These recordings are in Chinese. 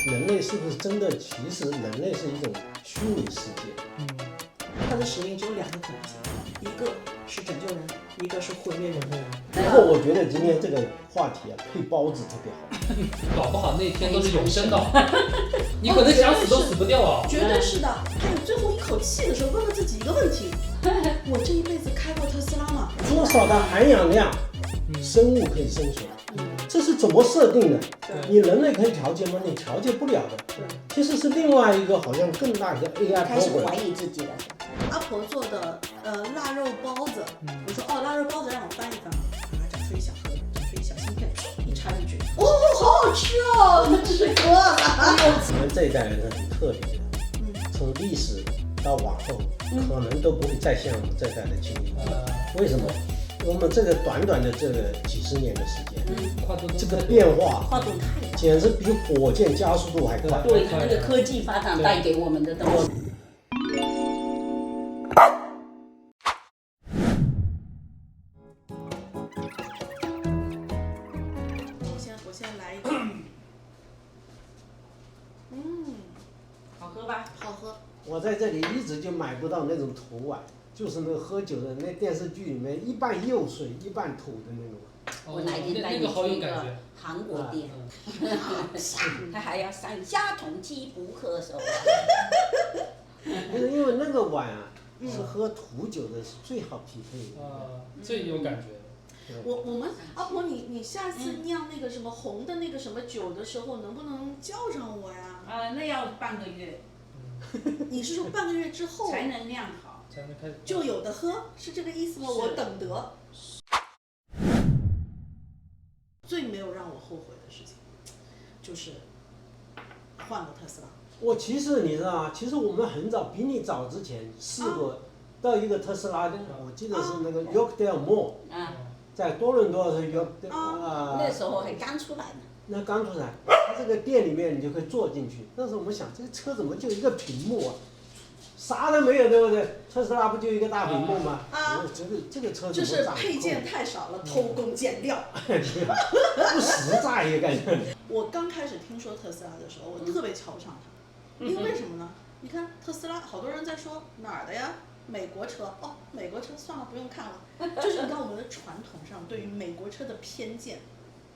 人类是不是真的？其实人类是一种虚拟世界。他的使命只有两个可能性，一个是拯救人，一个是毁灭人类。然后我觉得今天这个话题啊，配包子特别好。搞不好那天都是永生的，你可能想死都死不掉啊！绝对是的。还有最后一口气的时候，问了自己一个问题：我这一辈子开过特斯拉吗？多少的含氧量，生物可以生存？这是怎么设定的？你人类可以调节吗？你调节不了的。其实是另外一个好像更大的 AI 开始怀 program。疑自己了。阿婆做的腊肉包子，我说腊肉包子让我翻一翻，这吹小盒子，吹小芯片，一插进去，好好吃哦，吃多了。我们这一代人是很特别的，从历史到往后，可能都不会再像我们这一代的经历。为什么？我们这个短短的这个几十年的时间，这个变化跨度太大，简直比火箭加速度还快。对它那个科技发展带给我们的东西。我先来一个，好喝吧？好喝。我在这里一直就买不到那种土碗，就是那个喝酒的那电视剧里面一半柚水一半土的那种。我哪一天带你去一个韩国店，他还要上下同期不喝手。不是因为那个碗啊，是喝土酒的是最好匹配的。最有感觉。我们阿婆，你下次酿那个什么红的那个什么酒的时候，能不能叫上我呀？那要半个月。你是说半个月之后才能酿好，才能开始就有的喝，是这个意思吗？我等得。最没有让我后悔的事情，就是换了特斯拉。我其实你知道吗？其实我们很早，比你早之前试过到一个特斯拉的，我记得是那个 Yorkdale Mall，在多伦多的 Yorkdale 那时候还刚出来呢。那刚出来，它这个店里面你就可以坐进去。但是我们想，这个车怎么就一个屏幕啊？啥都没有，对不对？特斯拉不就一个大屏幕吗？这个车怎么就是配件太少了，偷工减料。不实在也感觉。我刚开始听说特斯拉的时候，我特别瞧不上它，因为为什么呢？你看特斯拉，好多人在说哪儿的呀？美国车哦，美国车算了，不用看了。就是你看我们的传统上对于美国车的偏见。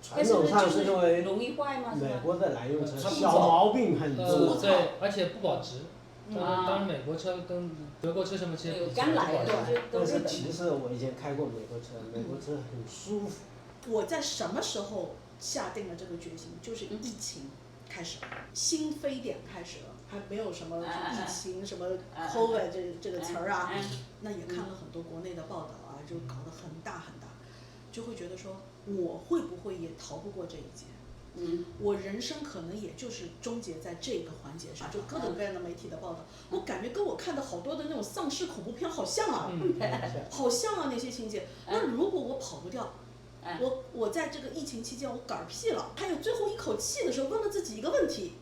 传统上是因为容易坏吗？美国的燃油车小毛病很多，对，而且不保值。当然，美国车跟德国车什么其实刚来的但是其实我以前开过美国车，美国车很舒服。我在什么时候下定了这个决心？就是疫情开始，新非典开始了，还没有什么疫情什么 COVID 这个词儿啊，那也看了很多国内的报道啊，就搞得很大很大，就会觉得说我会不会也逃不过这一劫？我人生可能也就是终结在这个环节上，就各种各样的媒体的报道，我感觉跟我看的好多的那种丧尸恐怖片好像啊，好像啊那些情节。那如果我跑不掉，我在这个疫情期间我嗝屁了，还有最后一口气的时候问了自己一个问题：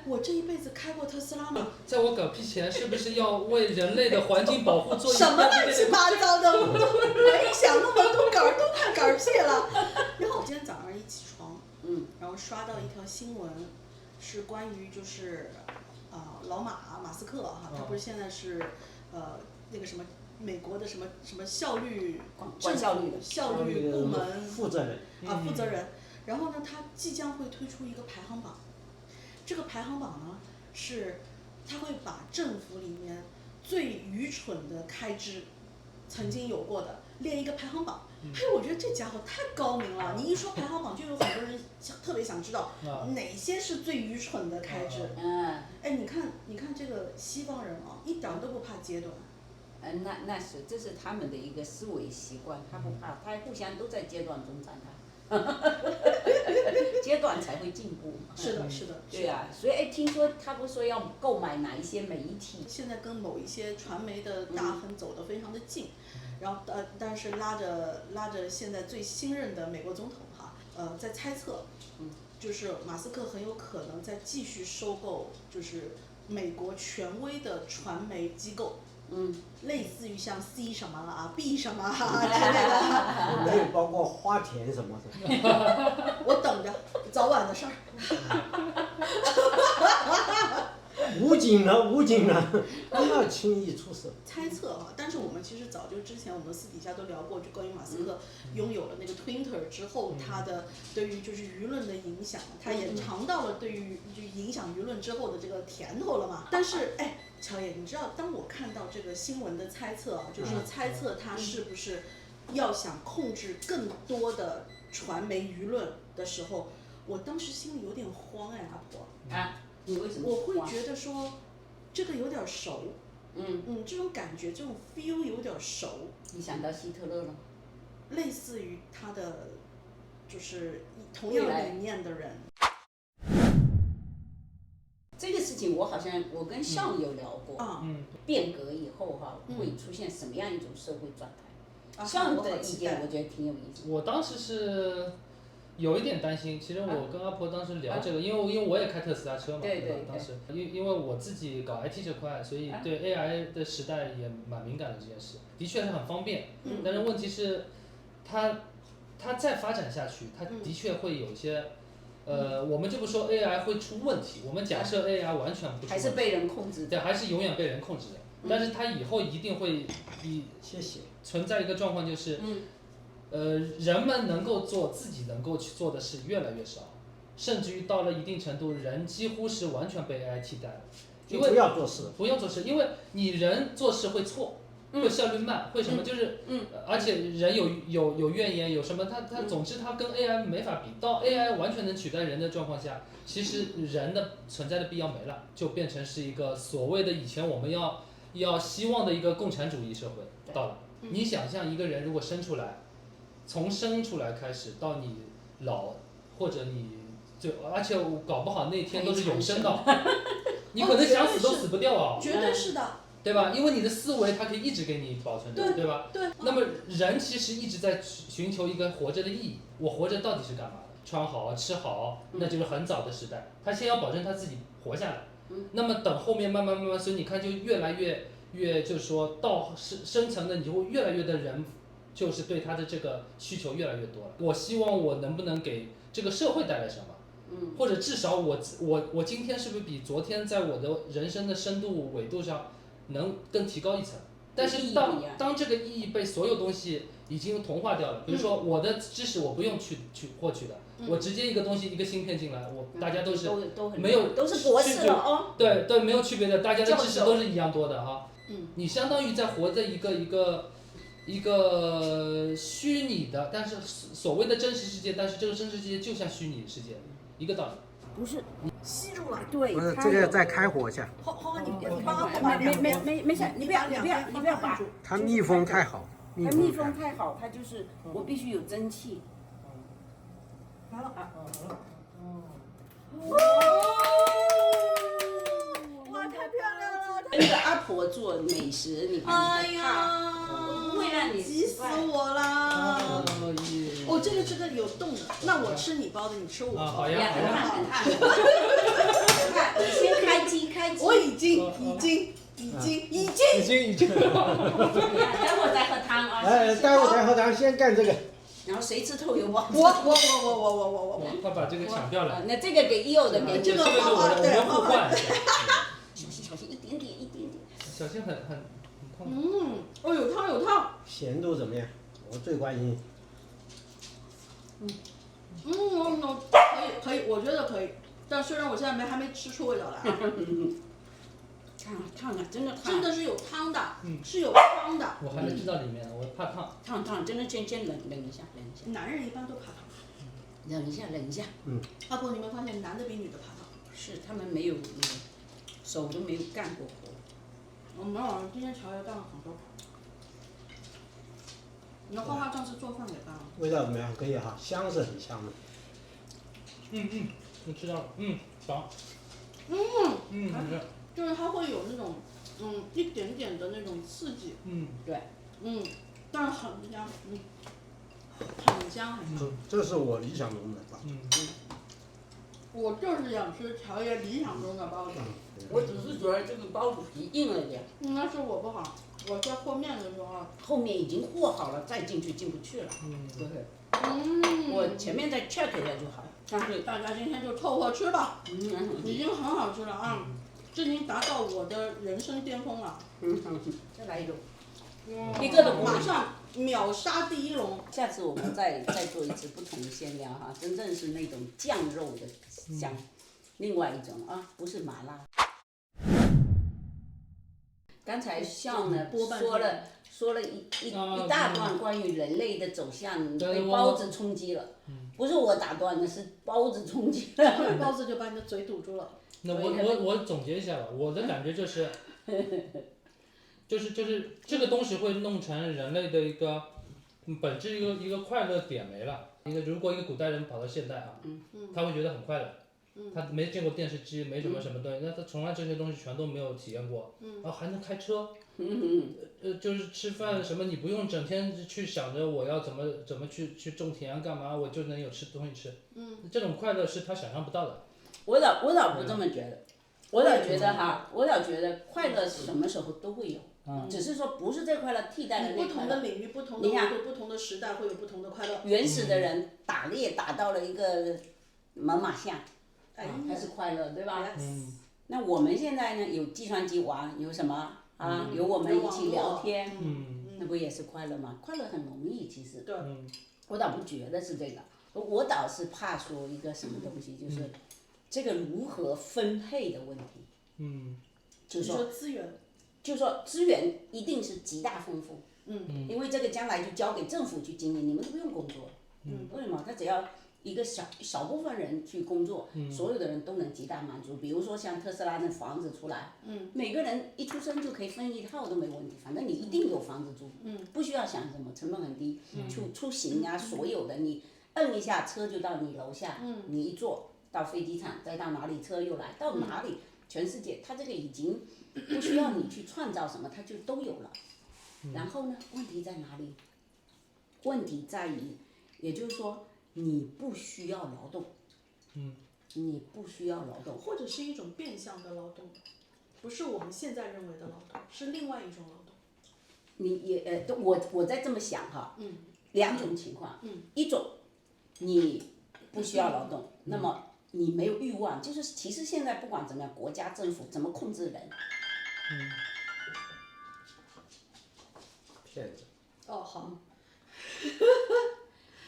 我这一辈子开过特斯拉吗？在我嗝屁前，是不是要为人类的环境保护做一什么乱七八糟的？我没想那么多，都快嗝屁了。然后今天早上一起床，然后刷到一条新闻，是关于就是老马斯克哈，他不是现在是那个什么美国的什么效率效率部门负责人负责人，然后呢，他即将会推出一个排行榜，这个排行榜呢是他会把政府里面最愚蠢的开支曾经有过的列一个排行榜。我觉得这家伙太高明了！你一说排行榜，就有很多人特别想知道哪些是最愚蠢的开支。你看这个西方人啊，一点都不怕阶段。那是，这是他们的一个思维习惯，他不怕，他互相都在阶段中长大，阶段才会进步嘛。是的。对呀，所以听说他不是说要购买哪一些媒体？现在跟某一些传媒的大亨走得非常的近。然后但是拉着现在最新任的美国总统哈，在猜测，就是马斯克很有可能在继续收购，就是美国权威的传媒机构，类似于像 C 什么啊 B 什么啊之类的，没有包括花田什么的。我等着，早晚的事儿。武警了，不要轻易出手。猜测哈，但是我们其实早就之前我们私底下都聊过，就关于马斯克拥有了那个 Twitter 之后，他的对于就是舆论的影响，他也尝到了对于就影响舆论之后的这个甜头了嘛。但是哎，乔爷，你知道当我看到这个新闻的猜测啊，就是说猜测他是不是要想控制更多的传媒舆论的时候，我当时心里有点慌哎，阿婆。啊，你为什么？我会觉得说，这个有点熟。这种感觉，这种 feel 有点熟。你想到希特勒了？类似于他的，就是同样理念的人。这个事情我好像我跟向有聊过。变革以后哈，会出现什么样一种社会状态？向的意见我觉得挺有意思。我当时是有一点担心，其实我跟阿婆当时聊这个，因为我也开特斯拉车嘛，对吧？当时因为我自己搞 IT 这块，所以对 AI 的时代也蛮敏感的这件事，的确是很方便。但是问题是，它再发展下去，它的确会有一些，我们就不说 AI 会出问题，我们假设 AI 完全不出问题，还是被人控制，对，还是永远被人控制的。但是它以后一定会存在一个状况就是。人们能够做自己能够去做的事越来越少，甚至于到了一定程度，人几乎是完全被 AI 替代了。因为不要做事，因为你人做事会错，会效率慢，会什么就是，而且人有怨言，有什么他总之他跟 AI 没法比。到 AI 完全能取代人的状况下，其实人的存在的必要没了，就变成是一个所谓的以前我们要希望的一个共产主义社会到了。你想象一个人如果生出来。从生出来开始到你老，或者你而且搞不好那天都是永生的，你可能想死都死不掉啊，绝对是的，对吧？因为你的思维它可以一直给你保存着，对吧？对。那么人其实一直在寻求一个活着的意义，我活着到底是干嘛的？穿好吃好，那就是很早的时代，他先要保证他自己活下来。那么等后面慢慢，所以你看就越来越就是说到深层的，你就会越来越的人。就是对他的这个需求越来越多了。我希望我能不能给这个社会带来什么？或者至少我今天是不是比昨天在我的人生的深度纬度上能更提高一层？但是当这个意义被所有东西已经同化掉了，比如说我的知识我不用去获取的，我直接一个东西一个芯片进来，大家都是没有都是博士了哦。对，没有区别的，大家的知识都是一样多的啊。你相当于在活在一个虚拟的，但是所谓的真实世界，但是这个真实世界就像虚拟世界一个道理。不是吸入来，对。不是这个再开火一下。花你帮他把没事，你不要拔。它密封太好。它密封太好，它就是我必须有蒸汽。好了啊。哇，太漂亮了！那个阿婆做美食，你看你看。不会让你急死我啦！这个有冻的，那我吃你包的，你吃我包的。好呀。你先开机。我已经。待会再喝汤啊。待会再喝汤，先干这个。然后谁吃透油包？我。快把这个抢掉了。那这个给柚的，给这个是我们互换。小心一点点。小心很痛。有汤。咸度怎么样？我最关心。可以，我觉得可以。但虽然我现在还没吃出味道来。烫啊，真的烫。真的是有汤的，是有汤的。我还没知道里面，我怕烫。烫，真的先冷一下。男人一般都怕烫。冷一下。阿婆，你们发现男的比女的怕烫？是，他们没有手都没有干过活。我没有，今天乔爷干了很多。你的花上次做饭也干了。味道怎么样？可以哈，香是很香的。我知道了。爽。就是它会有那种一点点的那种刺激。对。但是很香。很香。这是我理想中的包。我就是想吃乔爷理想中的包子。我只是觉得这个包子皮硬了点。那是我不好，我在和面的时候。后面已经和好了，再进去进不去了。对。我前面再 check 一下就好。但是大家今天就凑合吃吧，已经很好吃了啊，这已经达到我的人生巅峰了。再来一种，一个都不马上秒杀第一笼。下次我们再做一次不同的馅料哈，真正是那种酱肉的香，另外一种啊，不是麻辣。刚才像呢说了一大段关于人类的走向被包子冲击了，不是我打断的，是包子冲击了。包子就把你的嘴堵住了。那我总结一下吧，我的感觉就是，就是这个东西会弄成人类的一个本质一个快乐点没了。如果一个古代人跑到现代啊，他会觉得很快乐。他没见过电视机，没什么东西，那他从来这些东西全都没有体验过，然后还能开车，就是吃饭什么，你不用整天去想着我要怎么去种田干嘛，我就能有东西吃，这种快乐是他想象不到的。我倒不这么觉得，我倒觉得快乐什么时候都会有，只是说不是这快乐替代了那快乐。不同的领域、不同的维度、不同的时代会有不同的快乐。原始的人打猎打到了一个猛犸象。还是快乐，对吧？那我们现在呢？有计算机玩，有什么啊？有我们一起聊天，那不也是快乐吗？快乐很容易，其实。对。我倒不觉得是这个，我倒是怕说一个什么东西，就是这个如何分配的问题。就是说资源。就是说资源一定是极大丰富。因为这个将来就交给政府去经营，你们都不用工作。为什么？他只要一个小部分人去工作，所有的人都能极大满足。比如说像特斯拉那房子出来，每个人一出生就可以分一套都没问题，反正你一定有房子住，不需要想什么，成本很低，出行啊，所有的你摁一下车就到你楼下，你一坐到飞机场，再到哪里车又来，到哪里全世界，它这个已经不需要你去创造什么，它就都有了。然后呢，问题在哪里？问题在于，也就是说。你不需要劳动，你不需要劳动，或者是一种变相的劳动，不是我们现在认为的劳动，是另外一种劳动。你也我在这么想哈，两种情况，一种你不需要劳动，那么你没有欲望，就是其实现在不管怎么样，国家政府怎么控制人，骗子。哦，好。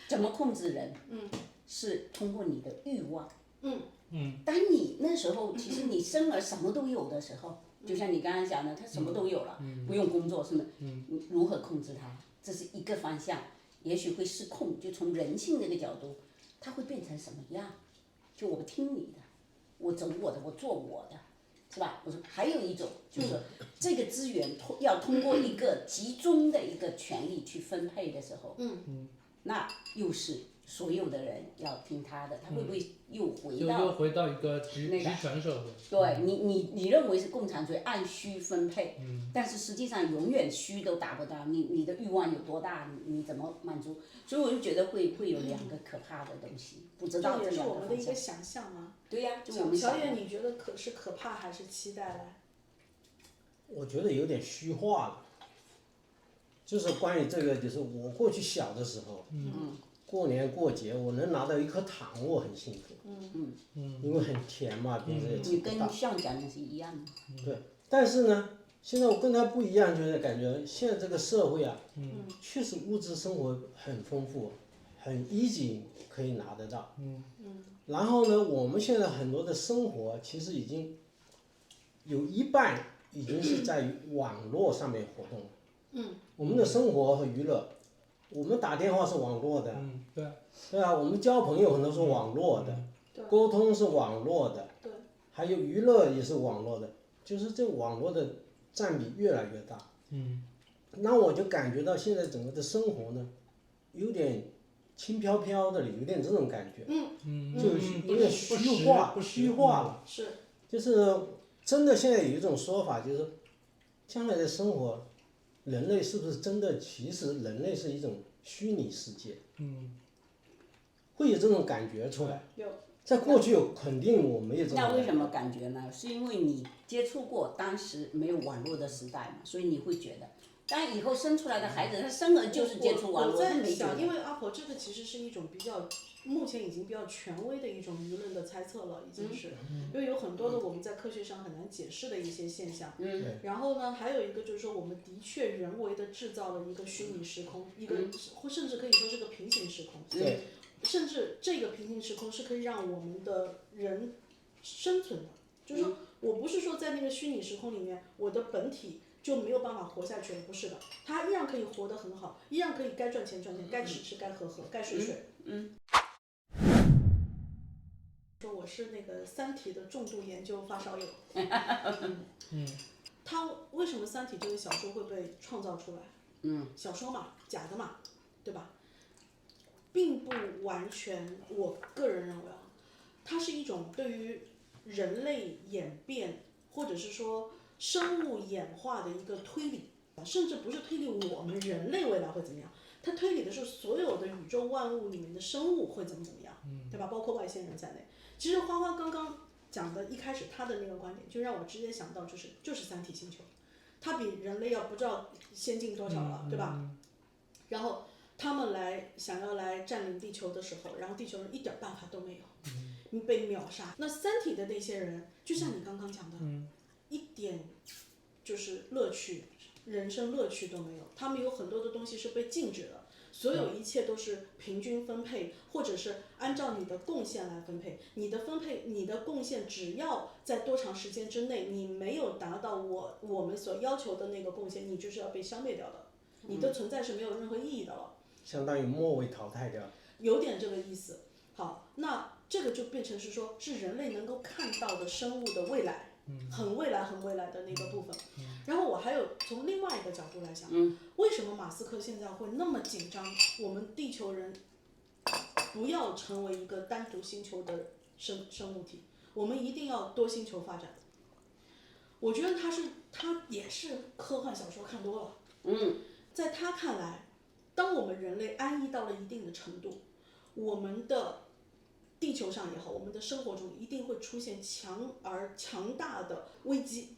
怎么控制人？是通过你的欲望。当你那时候，其实你生而什么都有的时候，就像你刚刚讲的，他什么都有了，不用工作，是吗？你如何控制他？这是一个方向，也许会失控。就从人性这个角度，他会变成什么样？就我不听你的，我走我的，我做我的，是吧？我说还有一种就是这个资源要通过一个集中的一个权利去分配的时候，那又是所有的人要听他的，他会不会又回到一个集权社会？对你认为是共产主义按需分配，但是实际上永远需都达不到，你的欲望有多大，你怎么满足？所以我就觉得会有两个可怕的东西，不知道这也是我两个方向。们的一个想象吗？对呀，就我们想。小野，你觉得是可怕还是期待嘞？我觉得有点虚化了。就是关于这个，就是我过去小的时候，过年过节我能拿到一颗糖，我很幸福，因为很甜嘛，别人也吃你不到。跟像讲的是一样的。对，但是呢，现在我跟他不一样，就是感觉现在这个社会啊，确实物质生活很丰富，很 easy 可以拿得到。然后呢，我们现在很多的生活其实已经有一半已经是在于网络上面活动了。我们的生活和娱乐，我们打电话是网络的，对啊，我们交朋友很多是网络的，沟通是网络的，还有娱乐也是网络的，就是这网络的占比越来越大。那我就感觉到现在整个的生活呢，有点轻飘飘的了，有点这种感觉，就是有点虚化了。是，就是真的现在有一种说法，就是将来的生活。人类是不是真的？其实人类是一种虚拟世界，会有这种感觉出来。在过去肯定我没有这种感觉。那为什么感觉呢？是因为你接触过当时没有网络的时代嘛，所以你会觉得当然以后生出来的孩子，他生儿就是接触网络，我在他没觉想，因得。为阿婆这个其实是一种比较，目前已经比较权威的一种舆论的猜测了，已经是，因为有很多的我们在科学上很难解释的一些现象。然后呢，还有一个就是说，我们的确人为的制造了一个虚拟时空，一个或甚至可以说是个平行时空。对。甚至这个平行时空是可以让我们的人生存的，就是说我不是说在那个虚拟时空里面，我的本体就没有办法活下去了，不是的，它依然可以活得很好，依然可以该赚钱赚钱，该吃吃，该喝喝，该睡睡。说我是那个《三体》的重度研究发烧友。它为什么《三体》这个小说会被创造出来？小说嘛，假的嘛，对吧？并不完全，我个人认为啊，它是一种对于人类演变或者是说生物演化的一个推理，甚至不是推理我们人类未来会怎么样，它推理的是所有的宇宙万物里面的生物会怎么样，对吧？包括外星人在内。其实花花刚刚讲的一开始他的那个观点，就让我直接想到就是三体星球，它比人类要不知道先进多少了，对吧？然后他们想要来占领地球的时候，然后地球人一点办法都没有，被秒杀。那三体的那些人，就像你刚刚讲的，一点就是乐趣，人生乐趣都没有。他们有很多的东西是被禁止的，所有一切都是平均分配，或者是按照你的贡献来分配。你的贡献只要在多长时间之内，你没有达到我们所要求的那个贡献，你就是要被消灭掉的，你的存在是没有任何意义的了。相当于末位淘汰掉，有点这个意思。好，那这个就变成是说，是人类能够看到的生物的未来，很未来的那个部分。然后我还有从另外一个角度来想，为什么马斯克现在会那么紧张？我们地球人不要成为一个单独星球的生物体，我们一定要多星球发展。我觉得他也是科幻小说看多了。在他看来，当我们人类安逸到了一定的程度，我们的地球上也好，我们的生活中一定会出现强大的危机。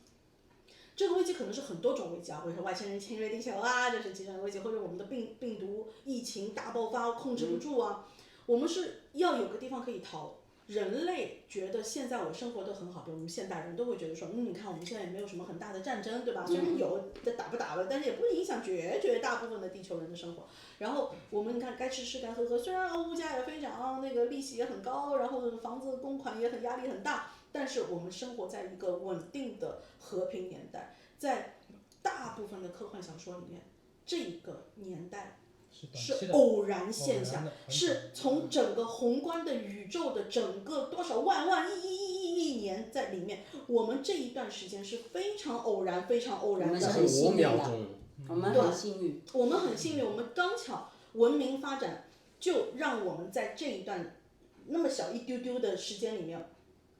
这个危机可能是很多种危机啊，比如说外星人侵略地球啊，这是其中的危机，或者我们的病毒疫情大爆发控制不住啊，我们是要有个地方可以逃。人类觉得现在我生活得很好，比如我们现代人都会觉得说，你看我们现在也没有什么很大的战争，对吧？虽然有，打不打了，但是也不影响绝大部分的地球人的生活。然后我们你看该吃吃该喝喝，虽然物价也飞涨，那个利息也很高，然后房子公款也压力很大，但是我们生活在一个稳定的和平年代。在大部分的科幻小说里面，这个年代是偶然现象，是从整个宏观的宇宙的整个多少万亿年在里面，我们这一段时间是非常偶然的。我们是5秒钟。我们很幸运。我们很幸运，我们刚巧文明发展就让我们在这一段那么小一丢丢的时间里面，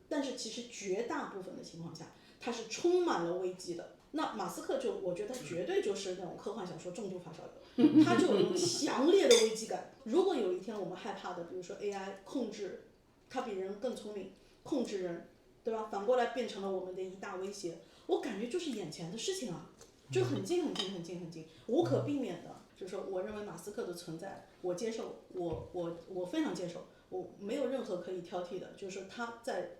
但是其实绝大部分的情况下，它是充满了危机的。那马斯克我觉得他绝对就是那种科幻小说重度发烧友，他就有那种强烈的危机感。如果有一天我们害怕的，比如说 AI 控制，它比人更聪明，控制人，对吧？反过来变成了我们的一大威胁，我感觉就是眼前的事情啊，就很近，无可避免的。就是说，我认为马斯克的存在，我接受，我非常接受，我没有任何可以挑剔的。就是他在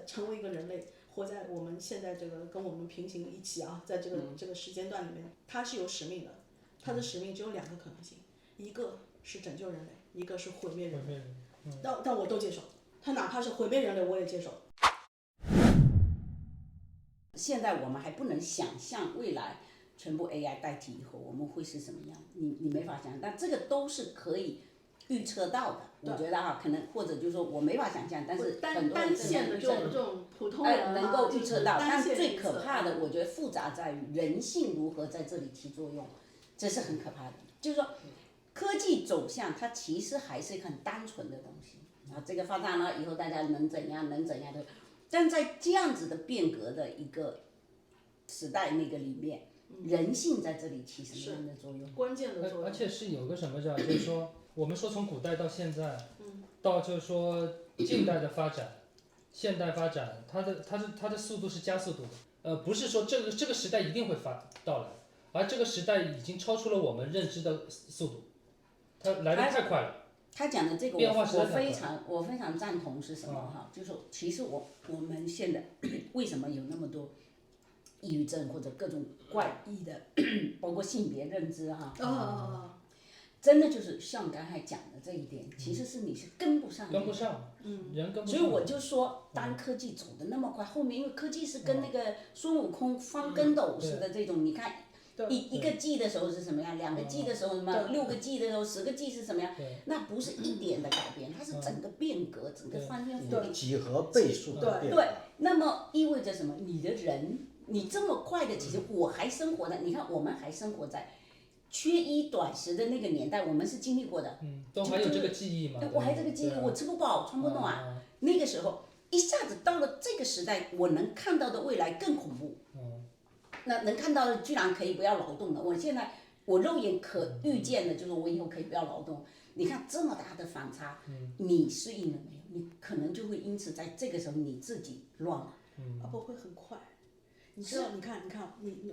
成为一个人类。活在我们现在这个跟我们平行一起啊，在这个时间段里面，他是有使命的，他的使命只有2个可能性，一个是拯救人类，一个是毁灭人类。但我都接受，他哪怕是毁灭人类，我也接受。现在我们还不能想象未来全部 AI 代替以后我们会是什么样，你没法想象，但这个都是可以预测到的。我觉得啊，可能或者就是说我没法想象，但是很多人单线的这种普通人能够预测到。但最可可怕的，我觉得复杂在于人性如何在这里起作用，这是很可怕的。就是说，科技走向它其实还是一个很单纯的东西啊，这个发展了以后大家能怎样的，但在这样子的变革的一个时代那个里面，人性在这里起什么样的作用？关键的作用。而且是有个什么叫，就是说，我们说从古代到现在，到就是说近代的发展，现代发展，它的速度是加速度的。不是说这个时代一定会到来，而这个时代已经超出了我们认知的速度，它来得太快了。他讲的这个变化实在我太非常赞同是什么哈？就是说其实我们现在为什么有那么多抑郁症或者各种怪异的，包括性别认知哈。真的就是像刚才讲的这一点，其实是你是跟不上的。跟不上，人跟不上。所以我就说，当科技走的那么快，后面因为科技是跟那个孙悟空翻跟斗似的这种，你看。一个 G 的时候是什么样，2个 G 的时候什么，6个 G 的时候10个 G 是什么样？那不是一点的改变，它是整个变革，整个翻天覆地。几何倍数的变化。对，那么意味着什么？你的人，你这么快的，其实我还生活在，你看我们还生活在缺衣短食的那个年代，我们是经历过的。都还有这个记忆嘛？我还有这个记忆，我吃不饱，穿不暖。那个时候一下子到了这个时代，我能看到的未来更恐怖。那能看到的居然可以不要劳动了，我现在我肉眼可预见的就是我以后可以不要劳动。你看这么大的反差，你适应了没有？你可能就会因此在这个时候你自己乱了。不会很快。你知道，你看，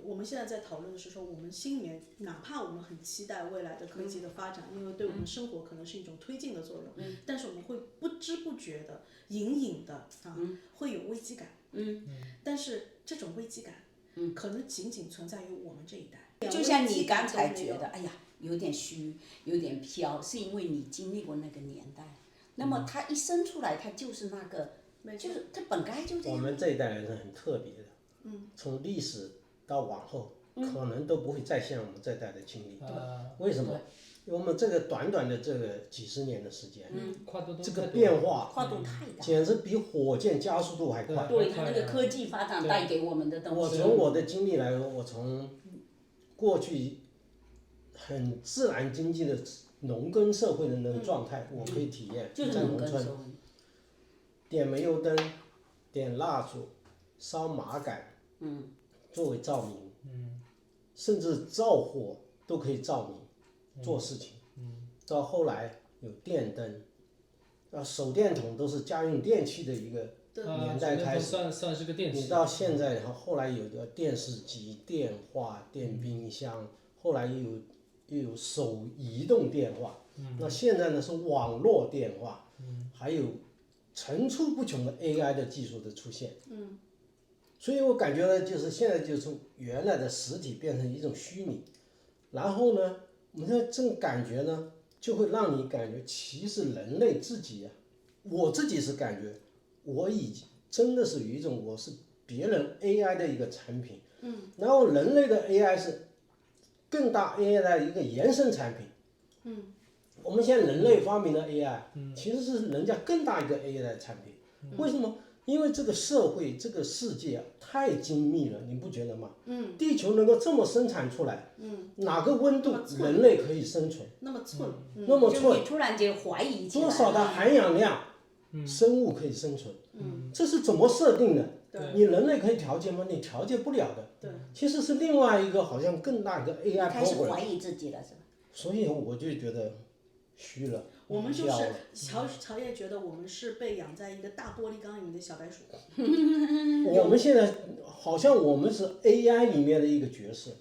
我们现在在讨论的是说，我们心里面哪怕我们很期待未来的科技的发展，因为对我们生活可能是一种推进的作用，但是我们会不知不觉的、隐隐的会有危机感。但是这种危机感。可能仅仅存在于我们这一代。就像你刚才觉得，哎呀，有点虚，有点飘，是因为你经历过那个年代。那么他一生出来，他就是那个，就是他本该就这样。我们这一代人是很特别的，从历史到往后，可能都不会再像我们这代的经历。为什么？因为我们这个短短的这个几十年的时间，这个变化跨度太大，简直比火箭加速度还快。对，它那个科技发展带给我们的东西。我从我的经历来说，我从过去很自然经济的农耕社会的那种状态，我可以体验。在农村，点煤油灯，点蜡烛，烧麻杆，作为照明，甚至灶火都可以照明。做事情，到后来有电灯，手电筒都是家用电器的一个年代开始，算是个电器。你到现在，后来有的电视机、电话、电冰箱，后来又有手移动电话，那现在呢是网络电话，还有层出不穷的 AI 的技术的出现，所以我感觉呢，就是现在就从原来的实体变成一种虚拟，然后呢。我们这种感觉呢，就会让你感觉，其实人类自己我自己是感觉，我已经真的是有一种我是别人 AI 的一个产品，然后人类的 AI 是更大 AI 的一个延伸产品，我们现在人类发明的 AI，其实是人家更大一个 AI 的产品，为什么？因为这个社会、这个世界太精密了，你不觉得吗？地球能够这么生产出来，哪个温度人类可以生存？那么寸，就你突然间怀疑起来多少的含氧量，生物可以生存？这是怎么设定的？你人类可以调节吗？你调节不了的。其实是另外一个好像更大一个 AI program。开始怀疑自己了，是吧？所以我就觉得虚了。我们就是乔叶觉得我们是被养在一个大玻璃缸里面的小白鼠。我们现在好像我们是 AI 里面的一个角色，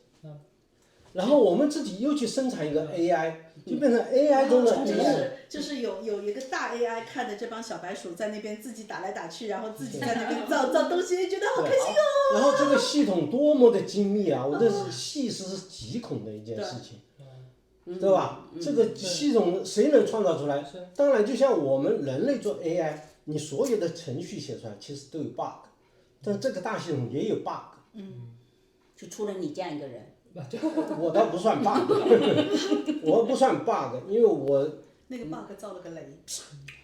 然后我们自己又去生产一个 AI，就变成 AI 中的 AI。就是有一个大 AI 看着这帮小白鼠在那边自己打来打去，然后自己在那边造东西，觉得好开心哦。然后这个系统多么的精密啊！我这是细思极恐的一件事情。对吧？这个系统谁能创造出来？当然，就像我们人类做 AI，你所有的程序写出来其实都有 bug， 但这个大系统也有 bug。就出了你这样一个人。我倒不算 bug， 我不算 bug， 因为我那个 bug 造了个雷。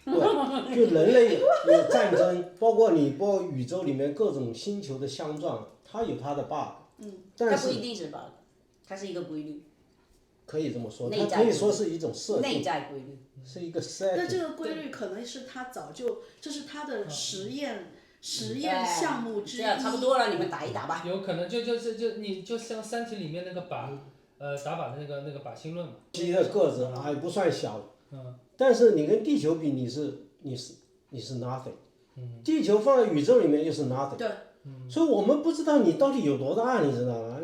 对，就人类有战争，包括宇宙里面各种星球的相撞，它有它的 bug。但是它不一定是 bug， 它是一个规律。可以这么说，它可以说是一种设定，内在规律，是一个 setting。但这个规律可能是他早就，这是他的实验项目之一。差不多了，你们打一打吧。有可能你就像《三体》里面那个打靶的那个靶心论嘛。鸡的个子还不算小，但是你跟地球比，你是 nothing。地球放在宇宙里面又是 nothing。对。所以我们不知道你到底有多大，你知道吗？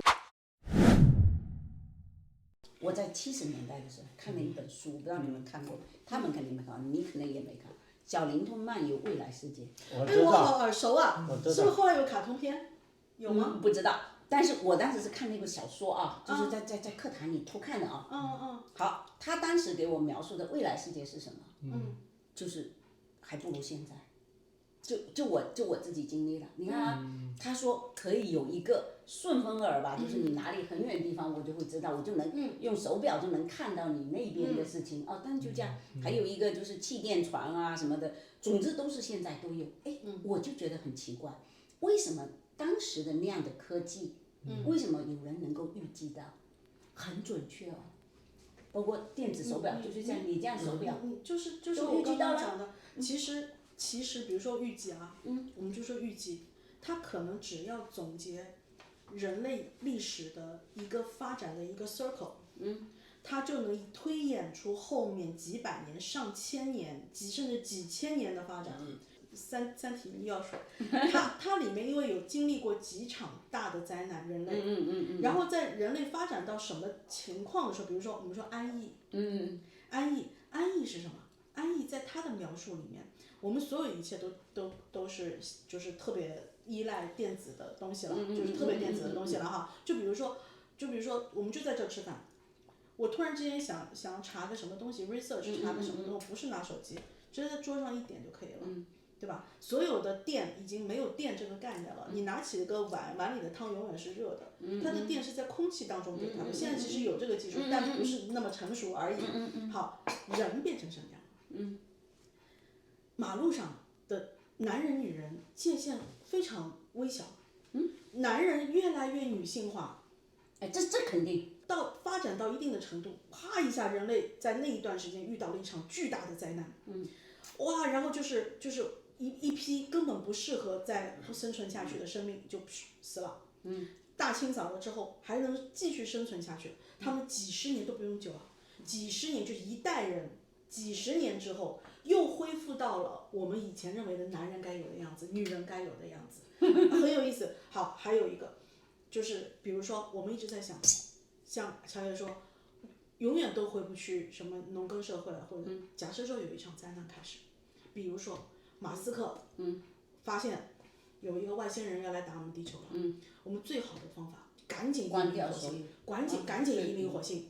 在70年代的时候看了一本书，不知道你们看过，他们肯定没看，你可能也没看，《小灵通漫游未来世界》。哎，我好耳熟啊，我知道是不是后来有卡通片？有吗？不知道，但是我当时是看那个小说啊，就是在课堂里偷看的啊。好，他当时给我描述的未来世界是什么？就是还不如现在。就我自己经历了，你看啊，他说可以有一个顺风耳吧，就是你哪里很远的地方，我就会知道，我就能用手表就能看到你那边的事情。哦，但就这样，还有一个就是气垫床啊什么的，总之都是现在都有。哎，我就觉得很奇怪，为什么当时的那样的科技，为什么有人能够预计到，很准确哦？包括电子手表，就是像你这样手表，就是都我刚预计到了刚讲的，其实比如说预计啊，我们就说预计，它可能只要总结人类历史的一个发展的一个 circle，它就能推演出后面几百年、上千年、甚至几千年的发展。三体医药水，它里面因为有经历过几场大的灾难，人类，然后在人类发展到什么情况的时候，比如说我们说安逸，安逸是什么？安逸在它的描述里面，我们所有一切都是就是特别依赖电子的东西了，就是特别电子的东西了哈。就比如说我们就在这吃饭，我突然之间想查个什么东西 research 查个什么东西，不是拿手机，直接在桌上一点就可以了。对吧？所有的电已经没有电这个概念了。你拿起一个碗，碗里的汤永远是热的，它的电是在空气当中给它的。现在其实有这个技术，但不是那么成熟而已。好，人变成什么样了？马路上的男人女人界限非常微小，男人越来越女性化。哎，这肯定。到发展到一定的程度，啪一下，人类在那一段时间遇到了一场巨大的灾难。哇，然后就是一批根本不适合再生存下去的生命就死了。大清扫了之后还能继续生存下去，他们几十年都不用久啊，几十年就是一代人，几十年之后又恢复到了我们以前认为的男人该有的样子，女人该有的样子，很有意思。好，还有一个就是比如说我们一直在想，像乔爷说，永远都回不去什么农耕社会了，或者假设说有一场灾难开始。比如说，马斯克，发现有一个外星人要来打我们地球了，我们最好的方法，赶紧移民火星，赶紧移民火星，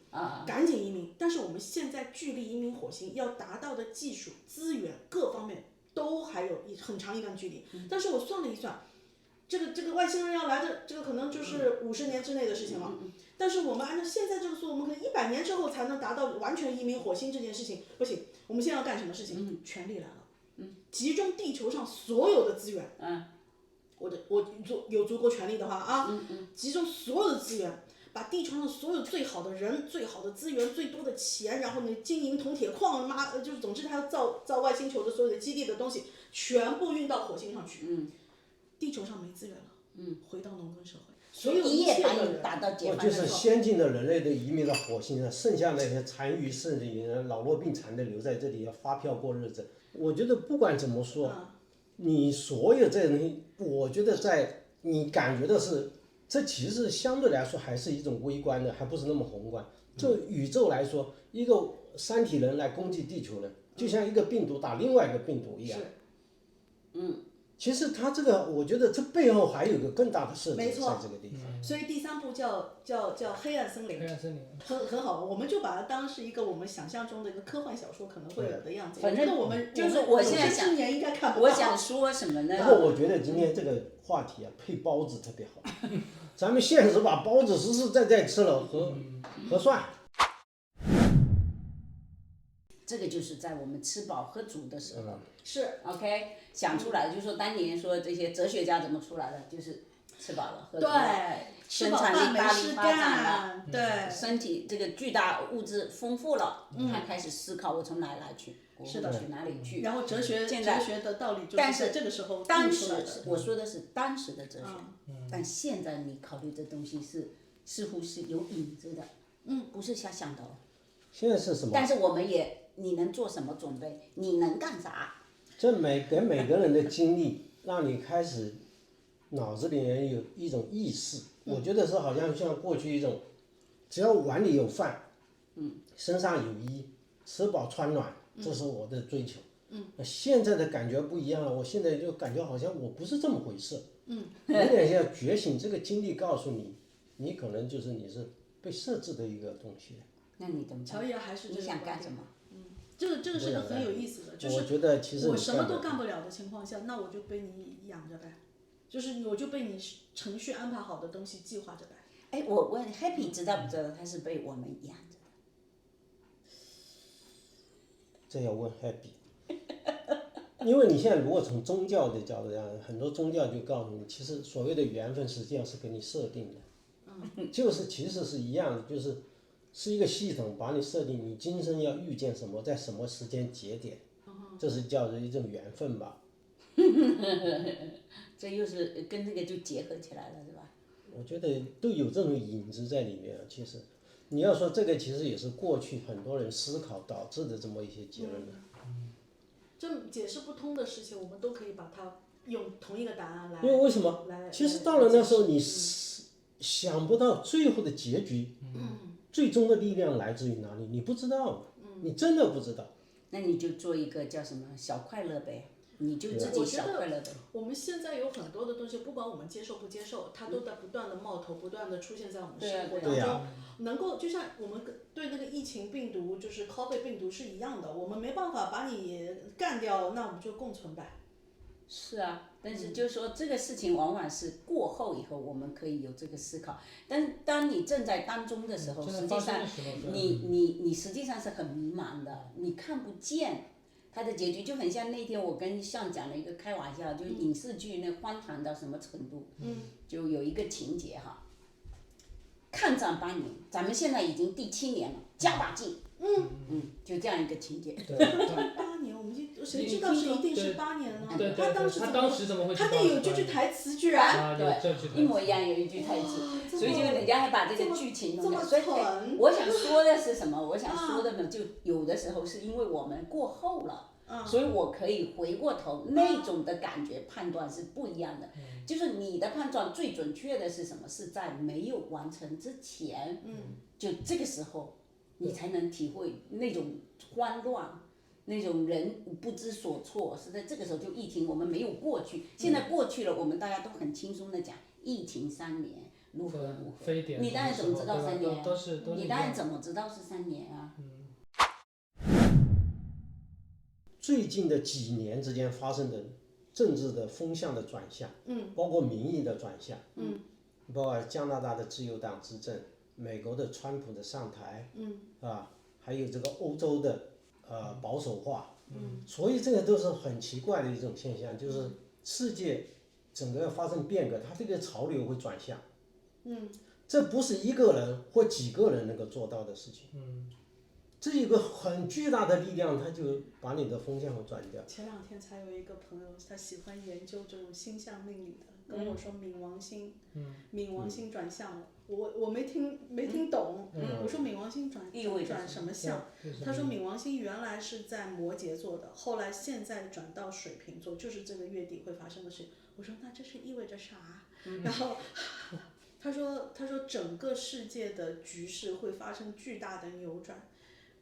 赶紧移民。但是我们现在距离移民火星要达到的技术、资源各方面都还有很长一段距离。但是我算了一算，这个外星人要来的，这个可能就是50年之内的事情了。但是我们按照现在这个速度，我们可能100年之后才能达到完全移民火星这件事情，不行。我们现在要干什么事情？权力来了。集中地球上所有的资源，我有足够权力的话啊，集中所有的资源，把地球上所有最好的人、最好的资源、最多的钱，然后呢，金银铜铁矿，就是总之他要造外星球的所有的基地的东西，全部运到火星上去。地球上没资源了，回到农耕社会。所有一切的人，就是先进的人类都移民到火星上，剩下那些残余剩的人老弱病残的留在这里要发票过日子。我觉得不管怎么说，你所有这些东西，我觉得在你感觉的是，这其实相对来说还是一种微观的，还不是那么宏观。就宇宙来说，一个3体人来攻击地球人，就像一个病毒打另外一个病毒一样。其实它这个，我觉得这背后还有一个更大的设计在这个地方。所以第3部叫黑暗森林，很好，我们就把它当是一个我们想象中的一个科幻小说可能会有的样子。反正我们就是我现在想，应该看不到。我想说什么呢？不过我觉得今天这个话题啊，配包子特别好。咱们现实把包子实实在在吃了，合算。这个就是在我们吃饱喝足的时候，是 OK 想出来，就是说当年说这些哲学家怎么出来的，就是吃饱了喝足了，对，生产力大力发展了，对，身体这个巨大物质丰富了，他开始思考我从哪里来去，我去哪里去，然后哲学的道理就是在这个时候当时我说的是当时的哲学，但现在你考虑这东西似乎是有影子的，不是瞎想的哦。现在是什么？但是我们也。你能做什么准备？你能干啥？这每个人的经历，让你开始脑子里面有一种意识。我觉得是好像过去一种，只要碗里有饭，身上有衣，吃饱穿暖，这是我的追求。现在的感觉不一样了，我现在就感觉好像我不是这么回事。有点像觉醒，这个经历告诉你，你可能就是你是被设置的一个东西。那你怎么办？乔爷还是你想干什么？这个是个很有意思的，就是我觉得其实我什么都干不了的情况下，那我就被你养着呗，就是我就被你程序安排好的东西计划着呗。哎，我问 Happy 知道不知道他是被我们养着的？这要问 Happy，因为你现在如果从宗教的角度讲，很多宗教就告诉你，其实所谓的缘分实际上是给你设定的，就是其实是一样的，是一个系统把你设定，你今生要遇见什么，在什么时间节点，这是叫做一种缘分吧。这又是跟这个就结合起来了，是吧？我觉得都有这种影子在里面。其实，你要说这个，其实也是过去很多人思考导致的这么一些结论的。这解释不通的事情，我们都可以把它用同一个答案来。因为为什么？其实到了那时候，你想不到最后的结局，最终的力量来自于哪里？你不知道，你真的不知道。那你就做一个叫什么小快乐呗，你就自己小快乐呗。我们现在有很多的东西，不管我们接受不接受，它都在不断的冒头，不断的出现在我们生活当中。能够就像我们对那个疫情病毒，就是 COVID 病毒是一样的，我们没办法把你干掉，那我们就共存呗。是啊，但是就是说这个事情往往是过后以后我们可以有这个思考，但当你正在当中的时候，实际上你实际上是很迷茫的，你看不见它的结局，就很像那天我跟向讲了一个开玩笑，就是影视剧那荒唐到什么程度，就有一个情节哈，抗战8年，咱们现在已经第7年了，加把劲，就这样一个情节。8年，我们谁知道是一定是8年呢？他当时怎么会？他那有这句台词居然，对，一模一样有一句台词，所以就人家还把这个剧情弄掉。所以我想说的是什么？我想说的呢，就有的时候是因为我们过后了。所以我可以回过头，那种的感觉判断是不一样的。就是你的判断最准确的是什么？是在没有完成之前，就这个时候，你才能体会那种慌乱，那种人不知所措。是在这个时候，就疫情我们没有过去，现在过去了，我们大家都很轻松的讲疫情3年如何如何。你当然怎么知道3年啊？你当然怎么知道是3年啊？最近的几年之间发生的政治的风向的转向，包括民意的转向，包括加拿大的自由党执政，美国的川普的上台，还有这个欧洲的保守化，所以这个都是很奇怪的一种现象，就是世界整个发生变革，它这个潮流会转向，这不是一个人或几个人能够做到的事情，这有个很巨大的力量，它就把你的风向会转掉。前2天才有一个朋友，他喜欢研究这种星象命理的，跟我说冥王星，冥王星转向了，我没听懂，我说冥王星转什么向？他说冥王星原来是在摩羯座的，后来现在转到水瓶座，就是这个月底会发生的事。我说那这是意味着啥？然后他说整个世界的局势会发生巨大的扭转。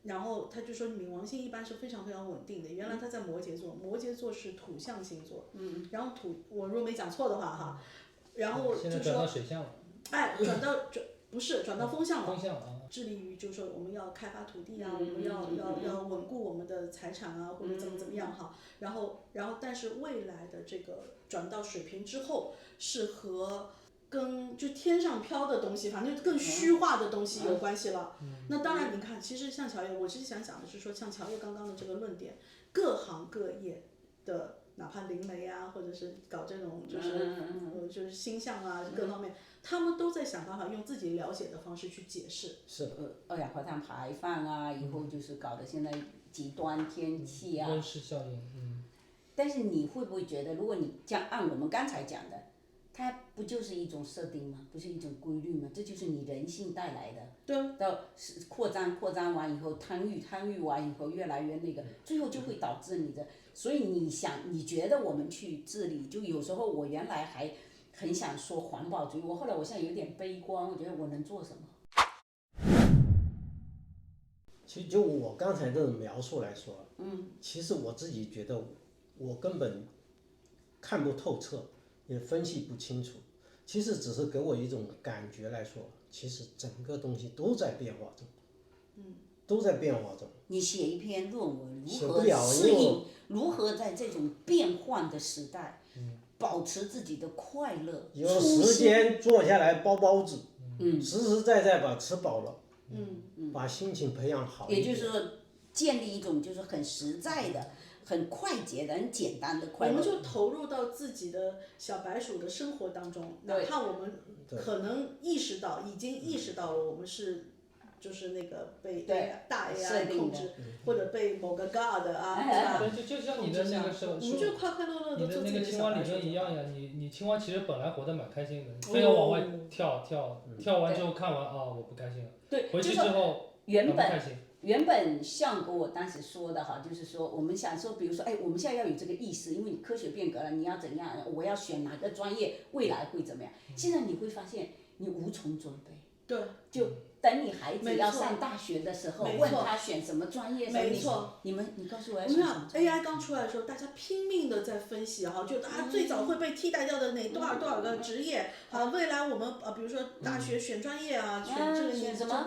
然后他就说，冥王星一般是非常非常稳定的。原来他在摩羯座，摩羯座是土象星座，然后我如果没讲错的话哈，然后就说，现在转到水象了，转到风象了，风象啊，致力于就是说我们要开发土地啊，我们要稳固我们的财产啊，或者怎么样哈，然后但是未来的这个转到水瓶之后是和跟就天上飘的东西，反正就更虚化的东西有关系了。那当然，你看，其实像乔叶，我其实想讲的是说，像乔叶刚刚的这个论点，各行各业的，哪怕灵媒啊，或者是搞这种就是星象啊各方面，他们都在想办法用自己了解的方式去解释。是二氧化碳排放啊，以后就是搞得现在极端天气啊。温室效应，但是你会不会觉得，如果你按我们刚才讲的，它不就是一种设定吗？不是一种规律吗？这就是你人性带来的。对。到扩张完以后，贪欲完以后，越来越那个，最后就会导致你的。所以你觉得我们去治理，就有时候我原来还很想说环保主义，后来我现在有点悲观，我觉得我能做什么？其实就我刚才这种描述来说，其实我自己觉得我根本看不透彻，也分析不清楚。其实只是给我一种感觉来说，其实整个东西都在变化中，都在变化中。你写一篇论文，如写不何了适因为应，如何在这种变换的时代，保持自己的快乐、有初时心。间坐下来包包子，实实在在把吃饱了，把心情培养好一点。也就是说，建立一种就是很实在的、很快捷的、很简单的快乐。我们就投入到自己的小白鼠的生活当中，哪怕我们可能已经意识到了我们是。就是那个被大 AI 控制，或者被某个 God 啊，是吧？对，就像你的那个时候，我们就快快乐乐的做自己的小白鼠。你的那个青蛙理论一样呀，你青蛙其实本来活得蛮开心的，非要往外跳完之后看完啊，我不开心了。对，回去之后原本像跟我当时说的哈，就是说我们想说，比如说，哎，我们现在要有这个意识，因为你科学变革了，你要怎样？我要选哪个专业，未来会怎么样？现在你会发现你无从准备。对，就等你孩子要上大学的时候，问他选什么专业，没错。你告诉我要选什么？什么专业？ AI 刚出来的时候，大家拼命的在分析哈，就最早会被替代掉的多少个职业啊，未来我们比如说大学选专业啊，选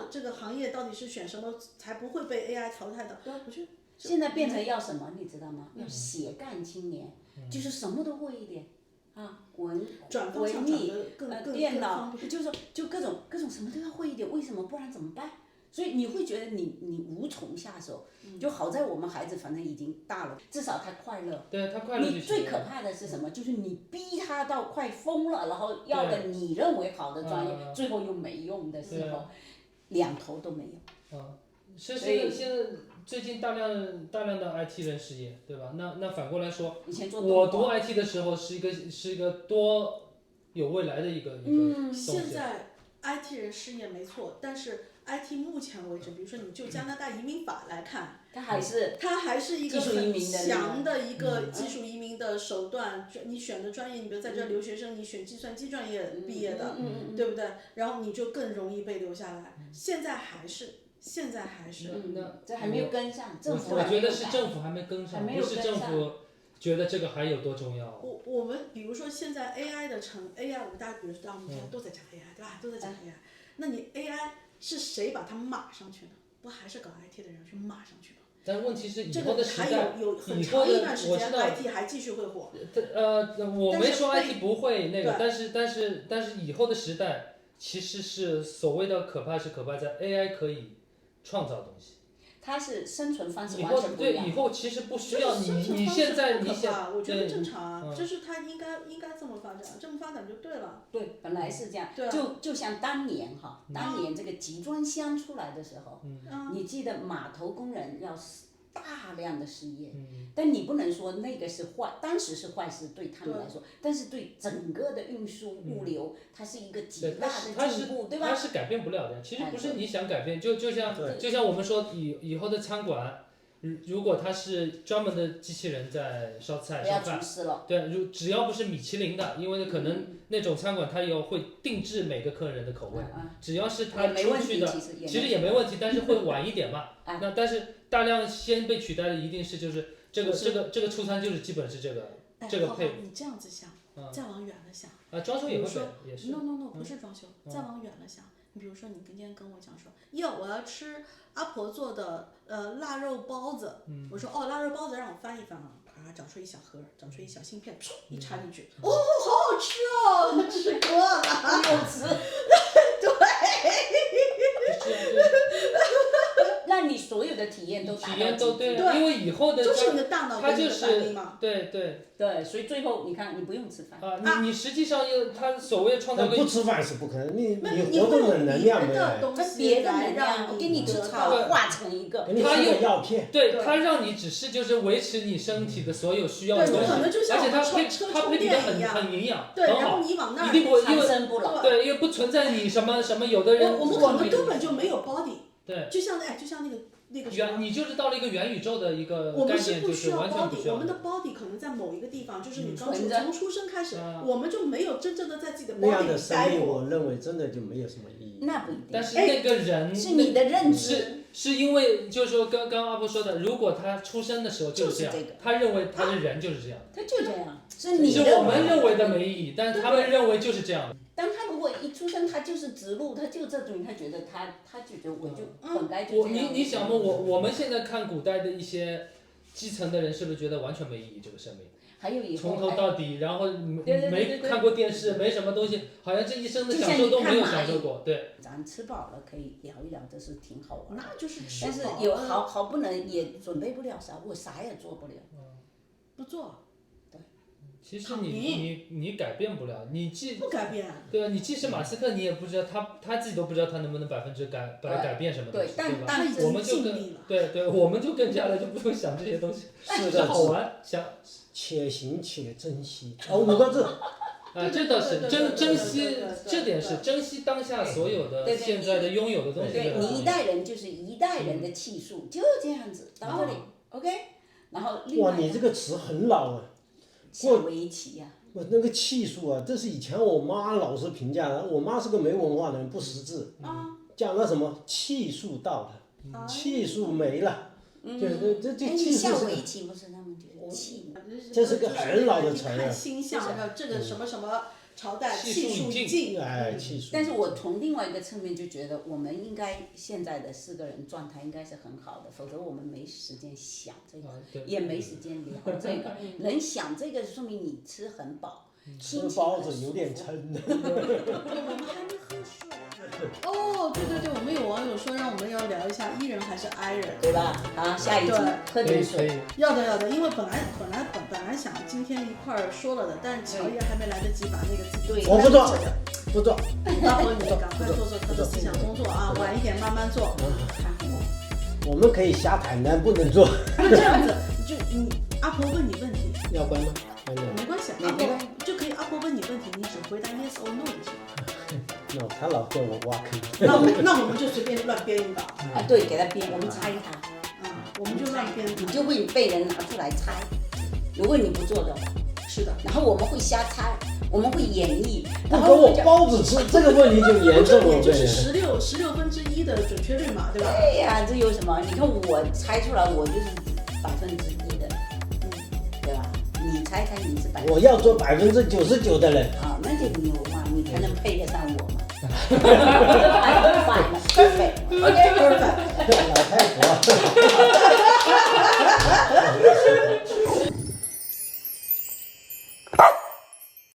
这个行业到底是选什么才不会被 AI 淘汰的？我觉得现在变成要什么，你知道吗？要斜杠青年，就是什么都会一点。文艺电脑，就是说就各种什么都要会一点，为什么？不然怎么办？所以你会觉得你无从下手。就好在我们孩子反正已经大了，至少他快乐。对他快乐。你最可怕的是什么？就是你逼他到快疯了，然后要的你认为好的专业，最后又没用的时候，两头都没有。现在最近大量的 IT 人失业，对吧？那反过来说，我读 IT 的时候是一个多有未来的一个东西。现在 IT 人失业没错，但是 IT 目前为止，比如说你就加拿大移民法来看，它还是一个很强的一个技术移民的手段。你选的专业，你比如在这留学生，你选计算机专业毕业的，对不对？然后你就更容易被留下来。现在还是。这还没有跟上，政府我觉得是政府还没跟上，不是政府觉得这个还有多重要。我们比如说现在 AI 的AI， 我们大家比如说我们现在都在讲 AI，对吧？都在讲 AI，那你 AI 是谁把它码上去的？不还是搞 IT 的人去码上去的？但问题是以后的时代，还有很长一段时间 IT 还继续会火。我没说 IT 不会那个，但是以后的时代其实是所谓的可怕，是可怕在 AI 可以创造东西，它是生存方式完全不一样。以后其实不需要你现在我觉得正常啊，就是它应该这么发展，这么发展就对了。对，本来是这样。就像当年这个集装箱出来的时候，你记得码头工人要大量的失业，但你不能说那个是坏，当时是坏事对他们来说，但是对整个的运输物流，它是一个极大的进步，对吧？它是改变不了的，其实不是你想改变，就像我们说以后的餐馆，如果它是专门的机器人在烧菜烧饭，对，只要不是米其林的，因为可能那种餐馆它也会定制每个客人的口味，只要是它出去的，其实也没问题，但是会晚一点嘛。那但是大量先被取代的一定是就是这个出餐就是基本是这个配。你这样子想，再往远了想，装修也会也是。No， 不是装修，再往远了想，你比如说你今天跟我讲说，我要吃阿婆做的腊肉包子，我说腊肉包子让我翻一翻啊，找出一小盒，找出一小芯片，一插进去，好好吃哦，吃过了，又吃，对。让你所有的体验都对，因为以后的就是你的大脑它就是对，所以最后你看你不用吃饭你实际上它所谓创造不吃饭是不可能，你活动的能量没有，别的能量给你吃好化成一个，它有药片，对，它让你只是就是维持你身体的所有需要的东西，而且它配比的很营养，对，然后你往那儿一定不会长生不老，对，因为不存在你什么有的人我们可能根本就没有 body。对，就像那个什么，你就是到了一个元宇宙的一个概念，就是完全不需要。我们的 body 可能在某一个地方，就是你从出生开始，我们就没有真正的在自己的 body 那样的生命，我认为真的就没有什么意义。那不一定。但是那个人是你的认知，是因为就是说刚刚阿婆说的，如果他出生的时候就是这样，他认为他的人就是这样，他就这样，是你是我们认为的没意义，但是他们认为就是这样。当他如果一出生他就是直路，他就这种，他觉得他就觉得我就本该就这样。你想嘛，我们现在看古代的一些基层的人，是不是觉得完全没意义这个生命？还有以后从头到底，然后没看过电视，没什么东西，好像这一生的享受都没有享受过。对，咱吃饱了可以聊一聊，这是挺好玩。那就是吃但是饱有了好不能也准备不了啥，我啥也做不了。不做，其实你改变不了，你既不改变。对吧？你即使马斯克，你也不知道他自己都不知道他能不能100%改变什么东西，对吧？他已我们就经尽力了。对，我们就更加了，就不用想这些东西，是的，好玩，想。且行且珍惜，5个字。这倒是珍惜，这点是珍惜当下所有的现在的拥有的东西。对，你一代人就是一代人的气数，就这样子到这里，OK。然后哇，你这个词很老啊。下围棋呀。我那个气数啊，这是以前我妈老是评价的，我妈是个没文化的人，不识字，讲了什么气数到了，气数没了，这气数下是。围棋不是他们觉得气。这是个很老的词儿看星象，这个什么什么朝代气数已尽，气数。但是我从另外一个侧面就觉得，我们应该现在的4个人状态应该是很好的，否则我们没时间想这个，也没时间聊这个。能想这个，说明你吃很饱，吃包子有点撑的。我们还没喝水。哦，对，我们有网友说让我们要聊一下 E 人还是 I 人，对吧？好，下一集喝点水。要的，因为本来想今天一块儿说了的，但是乔爷还没来得及把那个自己。我不做。阿婆你赶快做他的思想工作啊，晚一点慢慢做。我们可以瞎谈，但不能做。那这样子，就阿婆问你问题。要关吗？没关系，阿婆就可以。阿婆问你问题，你只回答 yes or no 就行。那他老叫我挖坑。那我们就随便乱编一个。对，给他编，我们猜他。我们就乱编。你就会被人拿出来猜。如果你不做的话，是的。然后我们会瞎猜，我们会演绎。不给我包子吃，这个问题就严重了。也就是16%的准确率嘛，对吧？对呀，这有什么？你看我猜出来，我就是1%的，对吧？你猜猜你是1%。我要做99%的人。啊，那就牛嘛，你才能配得上我嘛。反了 ，perfect，OK，perfect。老太婆。